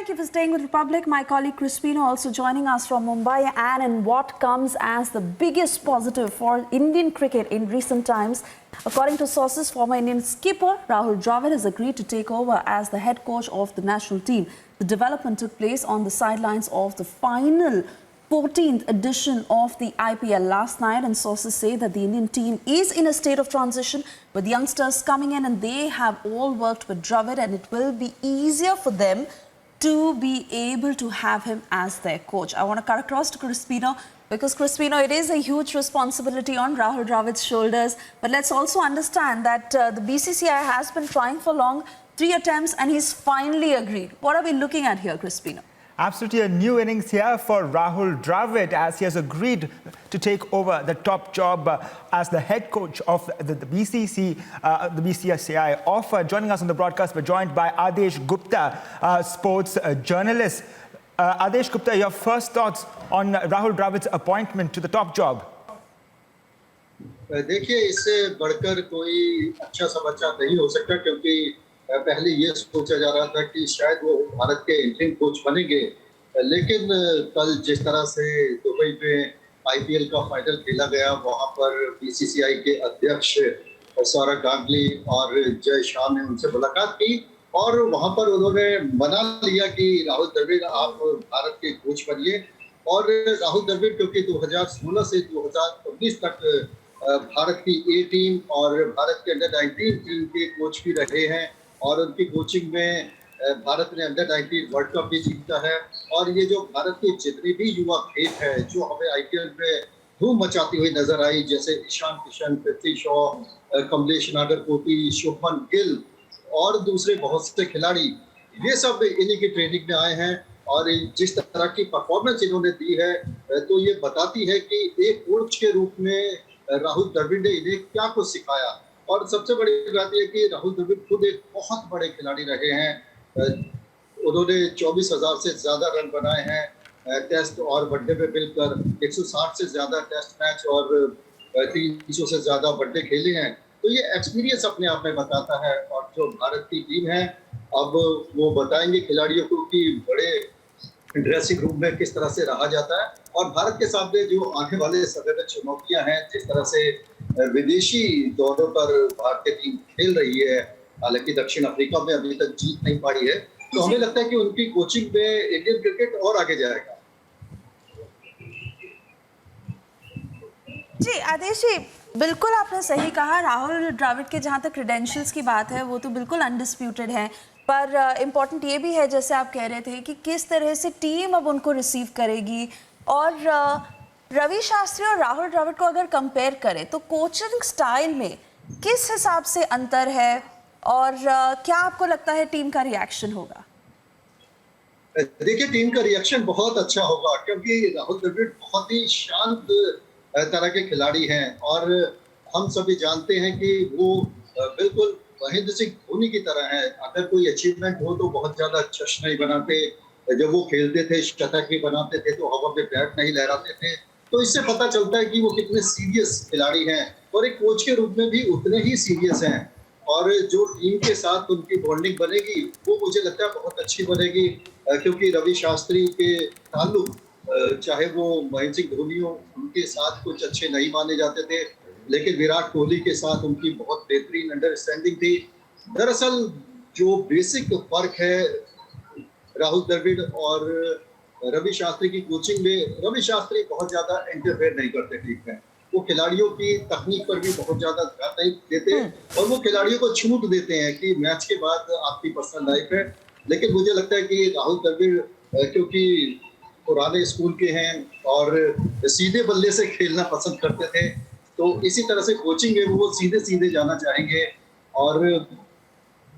Thank you for staying with Republic. My colleague Crispino also joining us from Mumbai. And in what comes as the biggest positive for Indian cricket in recent times, according to sources, former Indian skipper Rahul Dravid has agreed to take over as the head coach of the national team. The development took place on the sidelines of the final 14th edition of the IPL last night, and sources say that the Indian team is in a state of transition with youngsters coming in, and they have all worked with Dravid, and it will be easier for them to be able to have him as their coach. I want to cut across to Crispino because Crispino, it is a huge responsibility on Rahul Dravid's shoulders, but let's also understand that the BCCI has been trying for long, 3 attempts, and he's finally agreed. What are we looking at here, Crispino? Absolutely a new innings here for Rahul Dravid as he has agreed to take over the top job as the head coach of the BCCI offer. Joining us on the broadcast, we're joined by Adesh Gupta, sports journalist. Adesh Gupta, your first thoughts on Rahul Dravid's appointment to the top job? देखिए, इससे बढ़कर कोई अच्छा समाचार नहीं हो सकता क्योंकि पहले ये सोचा जा रहा था कि शायद वो भारत के इंटरिम कोच बनेंगे, लेकिन कल जिस तरह से दुबई में आईपीएल का फाइनल खेला गया, वहां पर बीसीसीआई के अध्यक्ष सौरव गांगुली और जय शाह ने उनसे मुलाकात की और वहां पर उन्होंने मना लिया कि राहुल द्रविड़ आप भारत के कोच बनिए। और राहुल द्रविड़ क्योंकि 2016 से 2019 तक भारत की ए टीम और भारत के अंडर 19 टीम के कोच भी रहे हैं और उनकी कोचिंग में भारत ने अंडर 19 वर्ल्ड कप भी जीता है। और ये जो भारत की जितनी भी युवा खेल है जो हमें आईपीएल में धूम मचाती हुई नजर आई, जैसे ईशान किशन, पृथ्वी शॉ, कमलेश नागरकोटी, शुभमन गिल और दूसरे बहुत से खिलाड़ी, ये सब इन्हीं की ट्रेनिंग में आए हैं और जिस तरह की परफॉर्मेंस इन्होंने दी है तो ये बताती है कि एक कोच के रूप में राहुल द्रविड़ ने इन्हें क्या कुछ सिखाया। और सबसे बड़ी बात यह कि राहुल द्रविड़ खुद एक बहुत बड़े खिलाड़ी रहे हैं। उन्होंने 24,000 से ज्यादा रन बनाए हैं टेस्ट और वनडे में मिलकर, 160 से ज्यादा टेस्ट मैच और 300 से ज्यादा वनडे खेले हैं। तो ये एक्सपीरियंस अपने आप में बताता है। और जो भारत की टीम है अब वो बताएंगे खिलाड़ियों को कि बड़े ड्रेसिंग रूम में किस तरह से रहा जाता है। और भारत के सामने जो आने वाले समय में चुनौतियां हैं, जिस तरह से विदेशी दौरों पर भारतीय टीम खेल रही है, हालांकि दक्षिण अफ्रीका में अभी तक जीत नहीं पाई है, तो हमें लगता है कि उनकी कोचिंग में इंडियन क्रिकेट और आगे जाएगा। जी आदेश जी, बिल्कुल आपने सही कहा। राहुल द्रविड़ के जहाँ तक क्रेडेंशियल्स की बात है वो तो बिल्कुल अनडिस्प्यूटेड है, पर इम्पॉर्टेंट ये भी है जैसे आप कह रहे थे कि किस तरह से टीम अब उनको रिसीव करेगी। और रवि शास्त्री और राहुल द्रविड़ को अगर कंपेयर करें तो कोचिंग स्टाइल में किस हिसाब से अंतर है और क्या आपको लगता है टीम का रिएक्शन होगा? देखिए, टीम का रिएक्शन बहुत अच्छा होगा क्योंकि राहुल द्रविड़ बहुत ही शांत तरह के खिलाड़ी हैं और हम सभी जानते हैं कि वो बिल्कुल महेंद्र सिंह धोनी की तरह है। अगर कोई अचीवमेंट हो तो बहुत ज्यादा जश्न नहीं बनाते, जब वो खेलते थे शतक भी बनाते थे तो हवा में बैट नहीं लहराते थे। तो इससे पता चलता है कि वो कितने सीरियस खिलाड़ी हैं और एक कोच के रूप में भी उतने ही सीरियस हैं। और जो टीम के साथ उनकी बॉन्डिंग बनेगी वो मुझे लगता है बहुत अच्छी बनेगी क्योंकि रवि शास्त्री के ताल्लुक चाहे वो महेंद्र सिंह धोनी हो, उनके साथ कुछ अच्छे नहीं माने जाते थे, लेकिन विराट कोहली के साथ उनकी बहुत बेहतरीन अंडरस्टैंडिंग थी। दरअसल जो बेसिक फर्क है राहुल द्रविड़ और रवि शास्त्री की कोचिंग में, रवि शास्त्री बहुत ज्यादा इंटरफेयर नहीं करते टीम में, वो खिलाड़ियों की तकनीक पर भी बहुत ज्यादा ध्यान नहीं देते और वो खिलाड़ियों को छूट देते हैं कि मैच के बाद आपकी पर्सनल लाइफ है। लेकिन मुझे लगता है कि राहुल द्रविड़ क्योंकि पुराने स्कूल के हैं और सीधे बल्ले से खेलना पसंद करते थे, तो इसी तरह से कोचिंग में वो सीधे सीधे जाना चाहेंगे और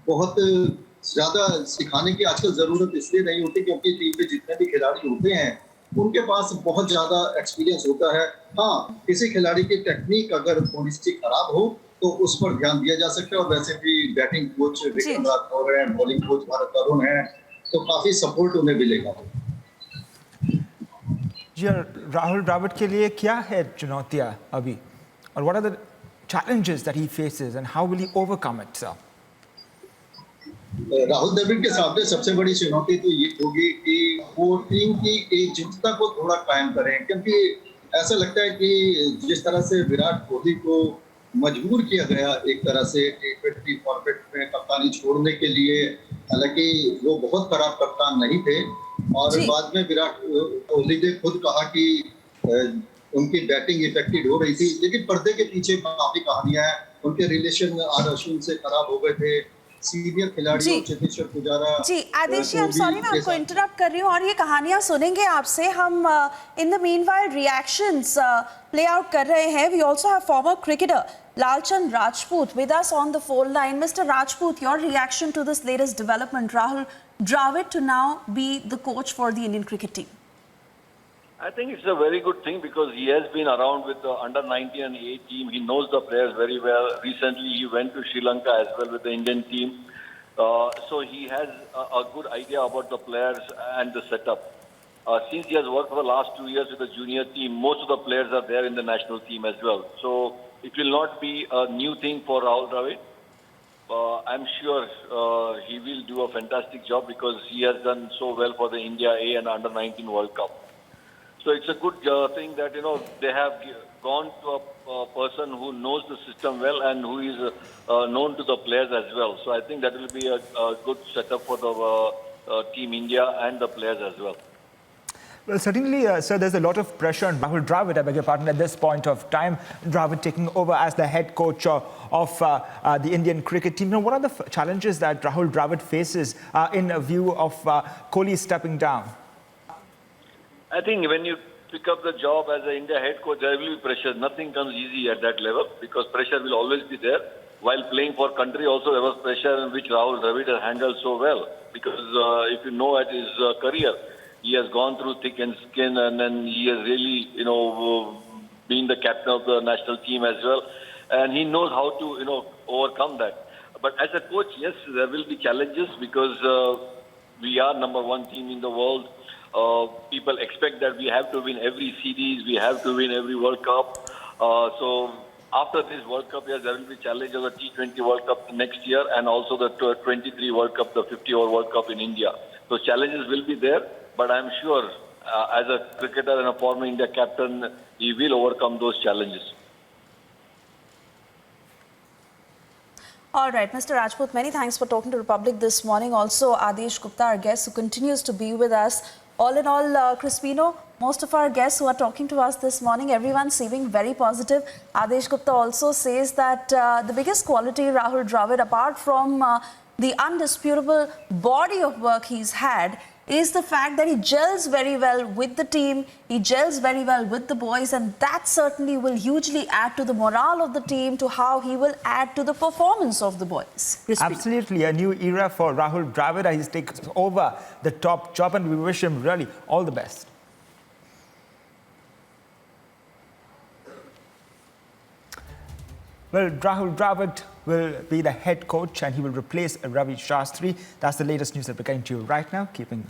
बहुत ज्यादा सिखाने की आजकल जरूरत इसलिए नहीं होती क्योंकि टीम में जितने भी खिलाड़ी होते हैं उनके पास बहुत ज्यादा एक्सपीरियंस होता है। हाँ, किसी खिलाड़ी की टेक्निक अगर थोड़ी सी खराब हो तो उस पर ध्यान दिया जा सकता है और वैसे भी बैटिंग कोच विक्रम राठौर है, बॉलिंग कोच भारत तरुण है, तो काफी सपोर्ट उन्हें मिलेगा। जी, राहुल द्रविड़ के लिए क्या है चुनौतियां अभी और what are the challenges that he faces and how will he overcome it, sir? Rahul Dravid के सामने सबसे बड़ी चुनौती तो ये होगी कि वो टीम की एकजुटता को थोड़ा कायम करें, क्योंकि ऐसा लगता है कि जिस तरह से विराट कोहली को मजबूर किया गया एक तरह से T20 फॉर्मेट में कप्तानी छोड़ने के लिए, हालांकि वो बहुत खराब कप्तान नहीं थे, और जी। बाद में विराट कोहली ने खुद कहा कि उनकी बैटिंग इफेक्टेड हो रही थी, लेकिन पर्दे के पीछे काफी कहानियां हैं। उनके रिलेशन आर अश्विन से खराब हो गए थे। सीनियर खिलाड़ियों जी। चेतेश्वर पुजारा जी आदेश जी, आई एम को भी सॉरी मैं के आपको साथ इंटरप्ट कर रही हूँ और ये कहानियां सुनेंगे आपसे हम। In the meanwhile reactions play out कर रहे हैं। We also have former cricketer Lalchand Rajput with us on the phone line. Mr. Rajput, your reaction to this latest development, Rahul Dravid to now be the coach for the Indian cricket team? I think it's a very good thing because he has been around with the under-19 and A team. He knows the players very well. Recently, he went to Sri Lanka as well with the Indian team. So he has a good idea about the players and the setup. Since he has worked for the last 2 years with the junior team, most of the players are there in the national team as well. So it will not be a new thing for Rahul Dravid. I'm sure he will do a fantastic job because he has done so well for the India A and under-19 World Cup. So it's a good thing that, they have gone to a person who knows the system well and who is known to the players as well. So I think that will be a good setup for the Team India and the players as well. Well, certainly, sir, there's a lot of pressure on Rahul Dravid, I beg your pardon, at this point of time. Dravid taking over as the head coach of the Indian cricket team. Now, what are the challenges that Rahul Dravid faces in view of Kohli stepping down? I think when you pick up the job as an India head coach, there will be pressure. Nothing comes easy at that level because pressure will always be there. While playing for country also there was pressure in which Rahul Dravid has handled so well. Because if you know at his career, he has gone through thick and skin and then he has really, been the captain of the national team as well. And he knows how to, overcome that. But as a coach, yes, there will be challenges because we are #1 team in the world. People expect that we have to win every series, we have to win every World Cup. So after this World Cup, yes, there will be challenge of the T20 World Cup next year and also the 23 World Cup, the 50-over World Cup in India. So challenges will be there, but I'm sure as a cricketer and a former India captain, he will overcome those challenges. All right, Mr. Rajput, many thanks for talking to Republic this morning. Also, Adesh Gupta, our guest, who continues to be with us. All in all, Crispino, most of our guests who are talking to us this morning, everyone seeming very positive. Adesh Gupta also says that the biggest quality Rahul Dravid, apart from the undisputable body of work he's had, is the fact that he gels very well with the team, he gels very well with the boys, and that certainly will hugely add to the morale of the team, to how he will add to the performance of the boys. Crispino. Absolutely, a new era for Rahul Dravid. He's taken over the top job and we wish him really all the best. Well, Rahul Dravid will be the head coach and he will replace Ravi Shastri. That's the latest news that we're getting to you right now. Keeping